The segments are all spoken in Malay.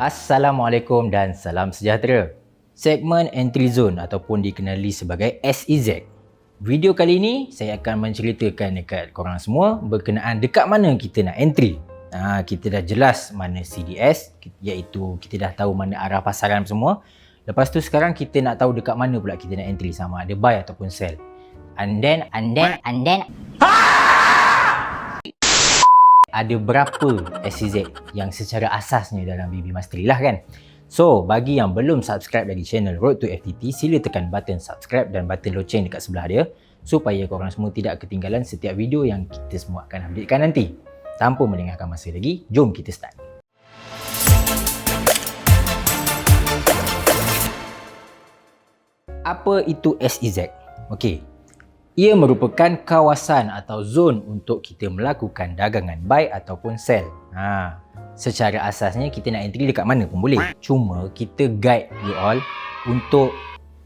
Assalamualaikum dan salam sejahtera. Segmen Entry Zone ataupun dikenali sebagai SEZ. Video kali ini saya akan menceritakan dekat korang semua berkenaan dekat mana kita nak entry. Kita dah jelas mana CDS, iaitu kita dah tahu mana arah pasaran semua. Lepas tu sekarang kita nak tahu dekat mana pula kita nak entry, sama ada buy ataupun sell. And then ada berapa SEZ yang secara asasnya dalam BB Mastery lah kan. So, bagi yang belum subscribe lagi channel Road to FTT, sila tekan button subscribe dan button loceng dekat sebelah dia supaya korang semua tidak ketinggalan setiap video yang kita semua akan updatekan nanti. Tanpa melengahkan masa lagi, jom kita start. Apa itu SEZ? Okey. Ia merupakan kawasan atau zon untuk kita melakukan dagangan buy ataupun sell. Secara asasnya kita nak entry dekat mana pun boleh. Cuma kita guide you all untuk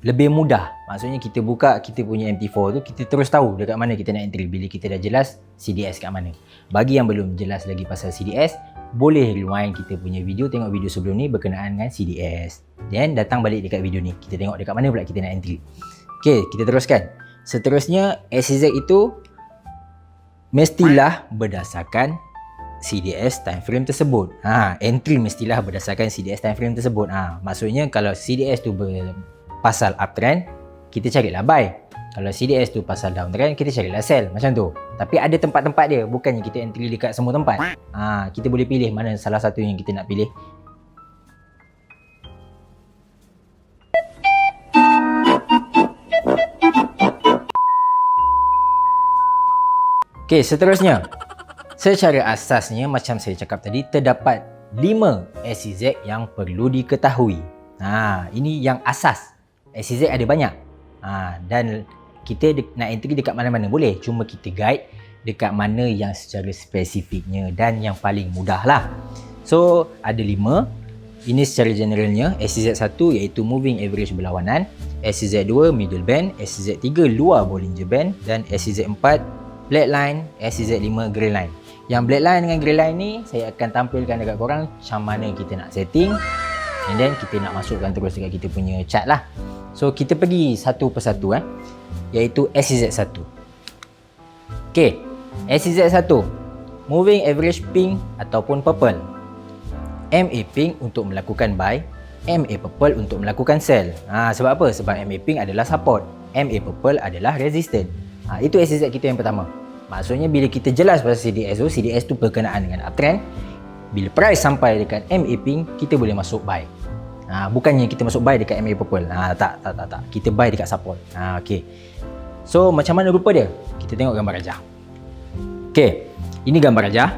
lebih mudah. Maksudnya kita buka kita punya MT4 tu, kita terus tahu dekat mana kita nak entry bila kita dah jelas CDS kat mana. Bagi yang belum jelas lagi pasal CDS, boleh rewind kita punya video, tengok video sebelum ni berkenaan dengan CDS. Dan datang balik dekat video ni, kita tengok dekat mana pula kita nak entry. Okey, kita teruskan. Seterusnya, SEZ itu mestilah berdasarkan CDS time frame tersebut. Entry mestilah berdasarkan CDS time frame tersebut. Maksudnya kalau CDS tu pasal uptrend, kita carilah buy. Kalau CDS tu pasal downtrend, kita carilah sell. Macam tu. Tapi ada tempat-tempat dia. Bukannya kita entry dekat semua tempat. Kita boleh pilih mana salah satu yang kita nak pilih. Okey, seterusnya. Secara asasnya, macam saya cakap tadi, terdapat 5 SEZ yang perlu diketahui. Ini yang asas. SEZ ada banyak. Dan kita nak entry dekat mana-mana boleh. Cuma kita guide dekat mana yang secara spesifiknya dan yang paling mudah lah. So, ada 5. Ini secara generalnya. SEZ1 iaitu Moving Average Berlawanan. SEZ2 Middle Band. SEZ3 Luar Bollinger Band. Dan SEZ4 Black Line, SEZ5 Grey Line. Yang Black Line dengan Grey Line ni saya akan tampilkan dekat korang macam mana kita nak setting, and then kita nak masukkan terus dekat kita punya chart lah. So kita pergi satu persatu iaitu SEZ1. Okey, SEZ1 Moving Average Pink ataupun Purple. MA Pink untuk melakukan buy, MA Purple untuk melakukan sell. Sebab apa? Sebab MA Pink adalah support, MA Purple adalah resistance. Itu SEZ kita yang pertama. Maksudnya bila kita jelas pasal CDS tu berkenaan dengan uptrend, bila price sampai dekat MA Pink, kita boleh masuk buy. Bukannya kita masuk buy dekat MA Purple. Tak. Kita buy dekat support. Okey. So macam mana rupa dia? Kita tengok gambar rajah. Okey. Ini gambar rajah.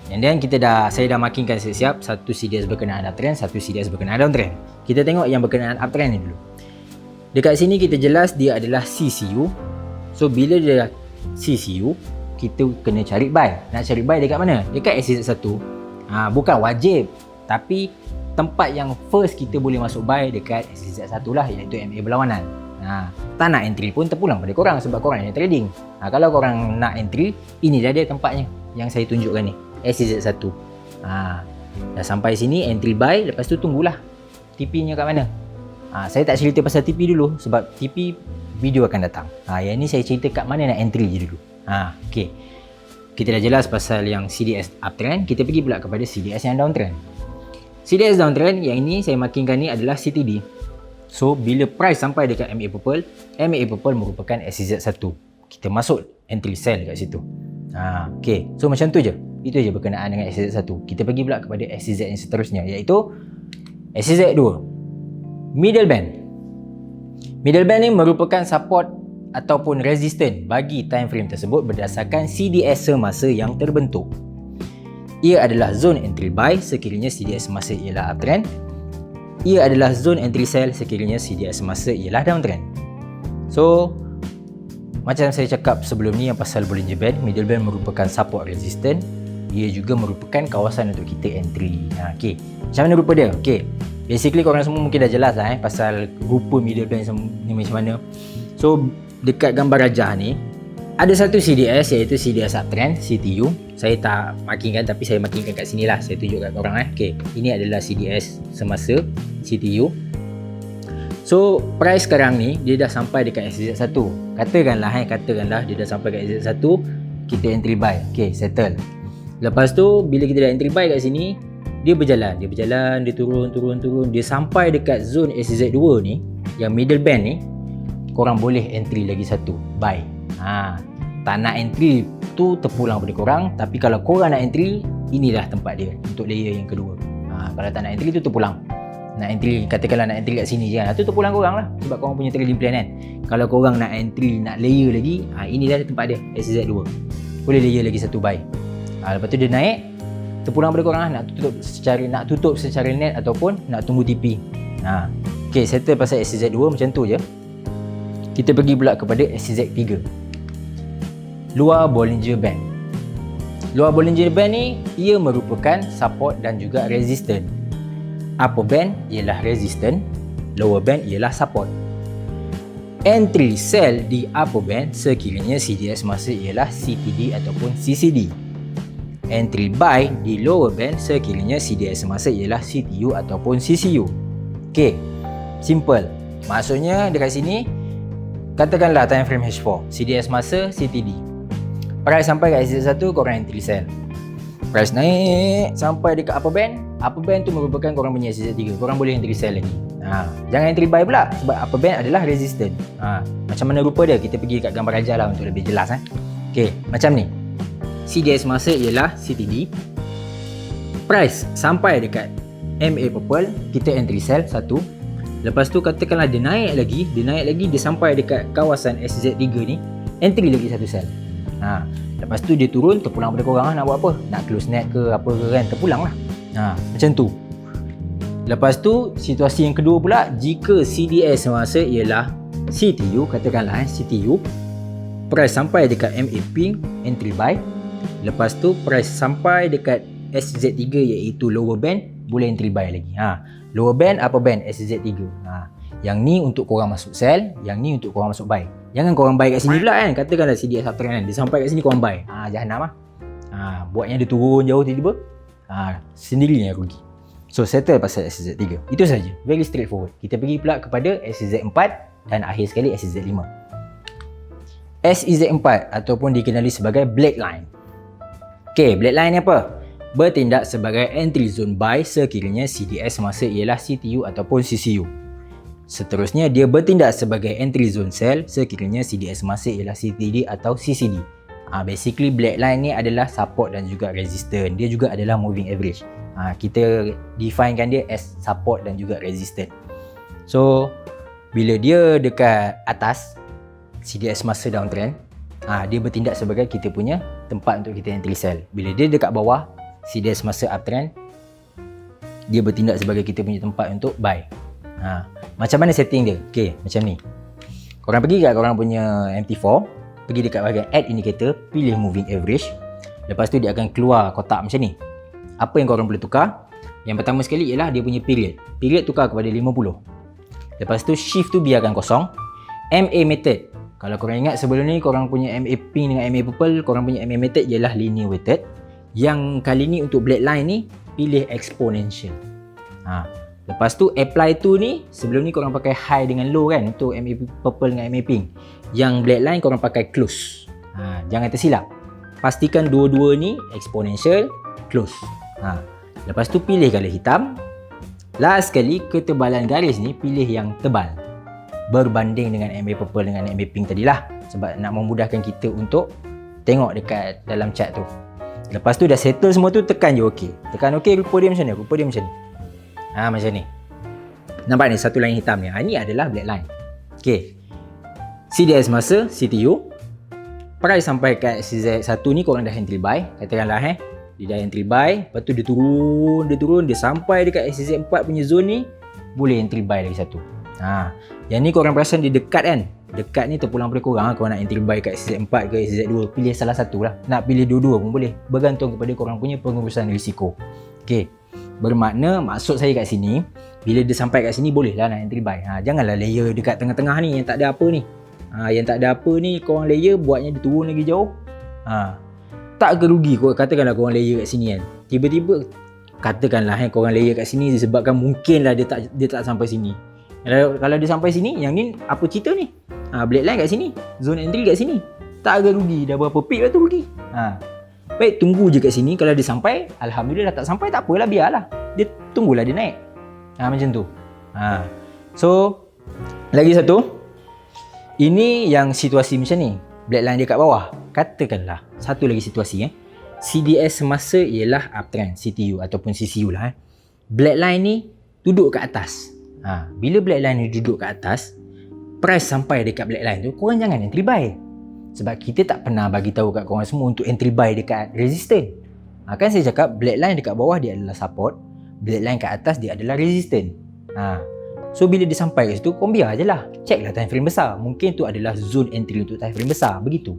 And then saya dah markingkan siap-siap satu CDS berkenaan uptrend, satu CDS berkenaan downtrend. Kita tengok yang berkenaan uptrend ni dulu. Dekat sini kita jelas dia adalah CCU. So bila dia CCU, kita kena cari buy. Nak cari buy dekat mana? Dekat SEZ1. Bukan wajib, tapi tempat yang first kita boleh masuk buy dekat SEZ1 lah, iaitu MA berlawanan. Tak nak entry pun terpulang pada korang sebab korang yang trading. Kalau korang nak entry, inilah dia tempatnya yang saya tunjukkan ni, SEZ1. Dah sampai sini, entry buy, lepas tu tunggulah TP nya kat mana. Saya tak cerita pasal TP dulu sebab TP video akan datang. Yang ni saya cerita kat mana nak entry je dulu. Okey. Kita dah jelas pasal yang CDS uptrend, kita pergi pula kepada CDS yang downtrend. CDS downtrend yang ini saya markingkan ni adalah CTD. So bila price sampai dekat MA Purple merupakan SEZ1. Kita masuk entry sell kat situ. Okey. So macam tu je. Itu je berkenaan dengan SEZ1. Kita pergi pula kepada SEZ yang seterusnya, iaitu SEZ2 Middle Band. Middle band ni merupakan support ataupun resistance bagi time frame tersebut berdasarkan CDS semasa yang terbentuk. Ia adalah zone entry buy sekiranya CDS semasa ialah uptrend. Ia adalah zone entry sell sekiranya CDS semasa ialah downtrend. So, macam saya cakap sebelum ni yang pasal Bollinger Band, middle band merupakan support resistance. Ia juga merupakan kawasan untuk kita entry. Okey. Macam mana rupa dia? Okey. Basically korang semua mungkin dah jelas lah pasal rupa middle band ni macam mana. So dekat gambar rajah ni, Ada satu CDS iaitu CDS uptrend CTU. Saya tak markingkan tapi saya markingkan kat sini lah. Saya tunjuk kat korang Okey, ini adalah CDS semasa CTU. So price sekarang ni dia dah sampai dekat SZ1. Katakanlah dia dah sampai kat SZ1, kita entry buy. Okey, settle. Lepas tu bila kita dah entry buy kat sini, dia berjalan, dia turun, dia sampai dekat zone SZ2 ni, yang middle band ni, korang boleh entry lagi satu, buy. Tak nak entry tu terpulang pada korang, tapi kalau korang nak entry, inilah tempat dia untuk layer yang kedua. Kalau tak nak entry tu terpulang. Nak entry, katakanlah nak entry kat sini je kan, tu terpulang korang lah sebab korang punya trading plan kan. Kalau korang nak entry, nak layer lagi, inilah tempat dia, SZ2. Boleh layer lagi satu buy. Lepas tu dia naik, terpulang pada korang lah, nak tutup secara net ataupun nak tunggu TP. Okay, settle pasal SZ2 macam tu je. Kita pergi pula kepada SZ3, luar Bollinger Band. Luar Bollinger Band ni, ia merupakan support dan juga resistance. Upper band ialah resistance, lower band ialah support. Entry sell di upper band sekiranya CDS masa ialah CTD ataupun CCD. Entry buy di lower band sekiranya CDS masa ialah CTU ataupun CCU. Okay, simple. Maksudnya dekat sini, katakanlah time frame H4, CDS masa CTD. Price sampai kat SZ1, korang entry sell. Price naik sampai dekat upper band tu merupakan korang punya SZ3. Korang boleh entry sell lagi. Jangan entry buy pula sebab upper band adalah resistance. Macam mana rupa dia, kita pergi dekat gambar ajar lah untuk lebih jelas. Okay, macam ni. CDS masa ialah CTD. Price sampai dekat MA purple, kita entry sell satu. Lepas tu katakanlah dia naik lagi, dia sampai dekat kawasan SZ3 ni, entry lagi satu sell. Lepas tu dia turun, terpulang pada korang lah nak buat apa, nak close net ke apa ke kan, terpulang lah. Macam tu. Lepas tu situasi yang kedua pula, jika CDS masa ialah CTU, katakanlah CTU, price sampai dekat MA pink, entry buy. Lepas tu price sampai dekat SZ3 iaitu lower band, boleh entry buy lagi. Lower band, upper band, SZ3. Yang ni untuk korang masuk sell, yang ni untuk korang masuk buy. Jangan korang buy kat sini pula kan. Katakanlah CDS uptrend kan, dia sampai kat sini korang buy. Jahanam lah. Buatnya dia turun jauh tiba-tiba, sendirinya yang rugi. So settle pasal SZ3. Itu saja. Very straightforward. Kita pergi pula kepada SZ4 dan akhir sekali SZ5. SEZ4 ataupun dikenali sebagai black line. Okay, black line ni apa? Bertindak sebagai entry zone buy sekiranya CDS masa ialah CTU ataupun CCU. Seterusnya, dia bertindak sebagai entry zone sell sekiranya CDS masa ialah CTD atau CCD. Basically, black line ni adalah support dan juga resistance. Dia juga adalah moving average. Kita definekan dia as support dan juga resistance. So, bila dia dekat atas CDS masa downtrend, dia bertindak sebagai kita punya tempat untuk kita entry sell. Bila dia dekat bawah CDS masa uptrend, dia bertindak sebagai kita punya tempat untuk buy. Macam mana setting dia? Okay, macam ni. Korang pergi kat korang punya MT4, pergi dekat bahagian add indicator, pilih moving average. Lepas tu dia akan keluar kotak macam ni. Apa yang korang boleh tukar? Yang pertama sekali ialah dia punya period. Period tukar kepada 50. Lepas tu shift tu biarkan kosong. MA method. Kalau korang ingat sebelum ni korang punya MA pink dengan MA purple, korang punya MA method ialah linear weighted. Yang kali ni untuk black line ni, pilih exponential. Lepas tu apply tu ni, sebelum ni korang pakai high dengan low kan untuk MA purple dengan MA pink. Yang black line korang pakai close. Jangan tersilap. Pastikan dua-dua ni exponential, close. Lepas tu pilih color hitam. Last sekali, ketebalan garis ni pilih yang tebal, berbanding dengan MA purple dengan MA pink tadilah, sebab nak memudahkan kita untuk tengok dekat dalam chart tu. Lepas tu dah settle semua tu, tekan je OK. Tekan OK, rupa dia macam ni, macam ni. Nampak ni satu line hitam ni. Ni adalah black line. Okay, CDS masa CTU, price sampai kat CZ1 ni korang dah entry buy. Katakanlah dia dah entry buy, lepas tu dia turun, dia sampai dekat SZ4 punya zone ni, boleh entry buy lagi satu. Yang ni korang perasan dia dekat kan. Dekat ni terpulang pada korang. Korang nak entry buy kat SZ4 ke SZ2, pilih salah satu lah. Nak pilih dua-dua pun boleh, bergantung kepada korang punya pengurusan risiko. Okay, bermakna maksud saya kat sini, bila dia sampai kat sini boleh lah nak entry buy. Janganlah layer dekat tengah-tengah ni yang tak ada apa ni. Yang tak ada apa ni korang layer buatnya dia turun lagi jauh. Tak ke rugi katakanlah korang layer kat sini kan. Tiba-tiba katakanlah korang layer kat sini disebabkan mungkinlah dia tak sampai sini. Kalau dia sampai sini, yang ni apa cerita ni? Blade line kat sini, zone entry kat sini. Tak agak rugi, dah berapa pip tu rugi. Baik, tunggu je kat sini. Kalau dia sampai, alhamdulillah. Tak sampai tak apalah, biarlah. Dia tunggulah dia naik. Macam tu. So, lagi satu. Ini yang situasi macam ni. Blade line dia kat bawah. Katakanlah, satu lagi situasi CDS semasa ialah uptrend CPU ataupun CCU lah. Blade line ni duduk kat atas. Bila blade line ni duduk kat atas, price sampai dekat blade line tu, korang jangan entry buy. Sebab kita tak pernah bagi tahu kat korang semua untuk entry buy dekat resistance. Kan saya cakap blade line dekat bawah dia adalah support, blade line kat atas dia adalah resistance. So bila dia sampai kat situ, korang biar je lah. Check lah time frame besar. Mungkin tu adalah zone entry untuk time frame besar. Begitu.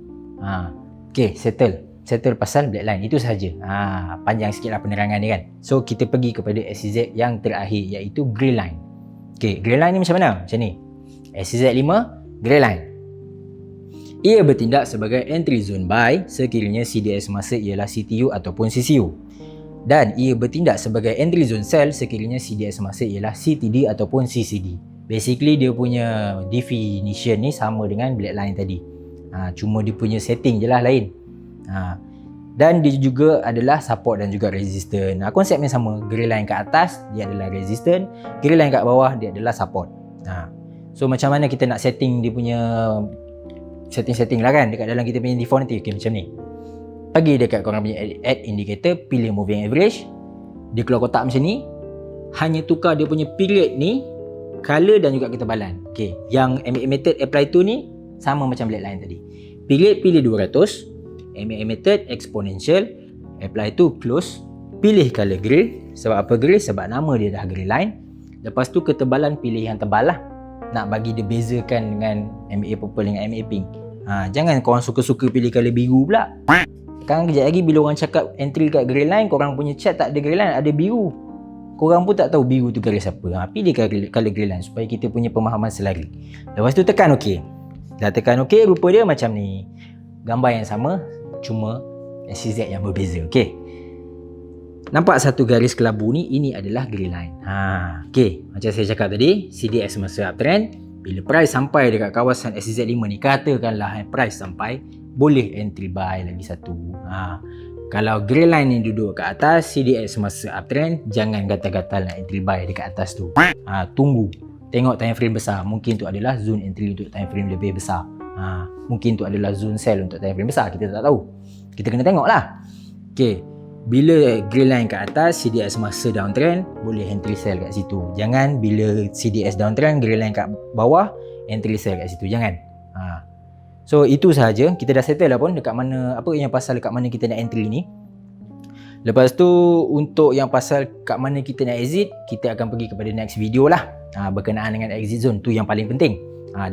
Okay, settle pasal blade line. Itu sahaja. Panjang sikit lah penerangan ni kan. So kita pergi kepada SCZ yang terakhir, iaitu grey line. Okay, grey line ni macam mana? Macam ni. SCZ 5, grey line. Ia bertindak sebagai entry zone buy sekiranya CDS semasa ialah CTU ataupun CCU. Dan ia bertindak sebagai entry zone sell sekiranya CDS semasa ialah CTD ataupun CCD. Basically dia punya definition ni sama dengan blade line tadi. Cuma dia punya setting je lah lain. Dan dia juga adalah support dan juga resistance. Konsepnya sama. Grey line kat atas dia adalah resistance, grey line kat bawah dia adalah support. So macam mana kita nak setting dia punya setting lah kan dekat dalam kita punya default nanti. Okay, macam ni. Bagi dekat korang punya add indicator, pilih moving average. Dia keluar kotak macam ni. Hanya tukar dia punya period ni, color dan juga ketebalan. Okay, yang MA method apply tu ni sama macam blade line tadi. Period pilih 200, MA method exponential, apply tu close. Pilih color grey. Sebab apa grey? Sebab nama dia dah grey line. Lepas tu ketebalan pilih yang tebal lah. Nak bagi dia bezakan dengan MA purple dengan MA pink. Jangan korang suka-suka pilih color biru pula. Sekarang kejap lagi bila orang cakap entry kat grey line, korang punya chat tak ada grey line, ada biru. Korang pun tak tahu biru tu garis apa. Pilih color grey line supaya kita punya pemahaman selari. Lepas tu tekan OK. Dah tekan OK, rupa dia macam ni. Gambar yang sama, cuma SCZ yang berbeza. OK. Nampak satu garis kelabu ni, ini adalah grey line. Okay, macam saya cakap tadi, CDS semasa uptrend, bila price sampai dekat kawasan SCZ 5 ni, katakanlah price sampai, boleh entry buy lagi satu. Kalau grey line ni duduk kat atas, CDS semasa uptrend, jangan gatal-gatal nak entry buy dekat atas tu. Tunggu, tengok time frame besar. Mungkin tu adalah zone entry untuk time frame lebih besar. Mungkin tu adalah zone sell untuk time frame besar. Kita tak tahu. Kita kena tengok lah. Okay, bila grey line kat atas, CDS semasa downtrend, boleh entry sell kat situ. Jangan bila CDS downtrend, grey line kat bawah, entry sell kat situ. Jangan. So itu sahaja. Kita dah settle lah pun dekat mana, apa yang pasal dekat mana kita nak entry ni. Lepas tu untuk yang pasal kat mana kita nak exit, kita akan pergi kepada next video lah. Berkenaan dengan exit zone tu yang paling penting.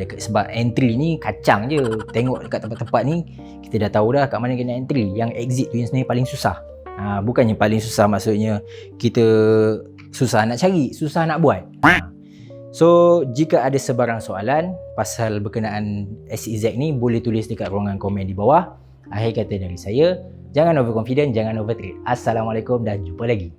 Sebab entry ni kacang je. Tengok dekat tempat-tempat ni, kita dah tahu dah kat mana kita nak entry. Yang exit tu yang sebenarnya paling susah. Bukannya paling susah maksudnya kita susah nak cari, susah nak buat. So jika ada sebarang soalan pasal berkenaan SCZ ni, boleh tulis dekat ruangan komen di bawah. Akhir kata dari saya, jangan overconfident, jangan overtrade. Assalamualaikum dan jumpa lagi.